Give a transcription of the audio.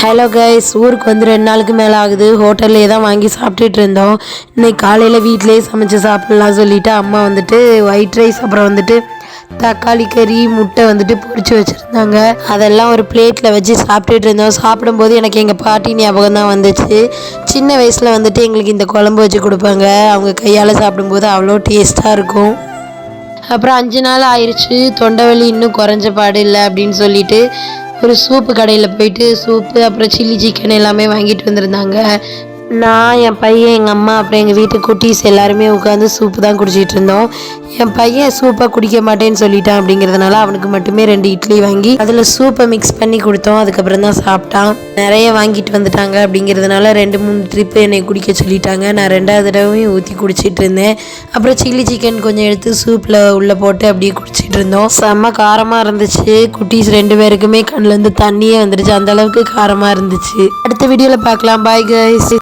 Hello guys, ஊருக்கு வந்து 2 நாளுக்கு மேலே ஆகுது. ஹோட்டல்லே தான் வாங்கி சாப்பிட்டுட்டு இருந்தோம். இன்னைக்கு காலையில் வீட்டிலேயே சமைச்சு சாப்பிட்லாம் சொல்லிவிட்டு அம்மா வந்துட்டு ஒயிட் ரைஸ், அப்புறம் வந்துட்டு தக்காளி கறி, முட்டை வந்துட்டு பொரிச்சு வச்சுருந்தாங்க. அதெல்லாம் ஒரு பிளேட்டில் வச்சு சாப்பிட்டுட்டு இருந்தோம். சாப்பிடும்போது எனக்கு எங்கள் பாட்டி ஞாபகம் தான் வந்துச்சு. சின்ன வயசில் வந்துட்டு எங்களுக்கு இந்த குழம்பு வச்சு கொடுப்பாங்க. அவங்க கையால் சாப்பிடும்போது அவ்வளோ டேஸ்ட்டாக இருக்கும். அப்புறம் 5 நாள் ஆயிடுச்சு, தொண்டை வலி இன்னும் குறைஞ்ச பாடு இல்லை அப்படின்னு சொல்லிட்டு ஒரு சூப்பு கடையில் போயிட்டு சூப்பு, அப்புறம் சில்லி சிக்கன் எல்லாமே வாங்கிட்டு வந்திருந்தாங்க. நான், என் பையன், எங்கள் அம்மா, அப்புறம் எங்கள் வீட்டு குட்டீஸ் எல்லாருமே உட்காந்து சூப்பு தான் குடிச்சிட்டு இருந்தோம். என் பையன் சூப்பை குடிக்க மாட்டேன்னு சொல்லிட்டான். அப்படிங்கிறதுனால அவனுக்கு மட்டுமே 2 இட்லி வாங்கி அதில் சூப்பை மிக்ஸ் பண்ணி கொடுத்தோம். அதுக்கப்புறம் தான் சாப்பிட்டான். நிறைய வாங்கிட்டு வந்துட்டாங்க. அப்படிங்கிறதுனால 2-3 ட்ரிப்பு என்னை குடிக்க சொல்லிட்டாங்க. நான் 2வது தடவையும் ஊற்றி குடிச்சிட்டு இருந்தேன். அப்புறம் சில்லி சிக்கன் கொஞ்சம் எடுத்து சூப்பில் உள்ளே போட்டு அப்படியே குடிச்சிட்டு இருந்தோம். செம்ம காரமாக இருந்துச்சு. குட்டீஸ் 2 பேருக்குமே கண்ணிலேருந்து தண்ணியே வந்துடுச்சு. அந்தளவுக்கு காரமாக இருந்துச்சு. அடுத்த வீடியோவில் பார்க்கலாம். Bye guys.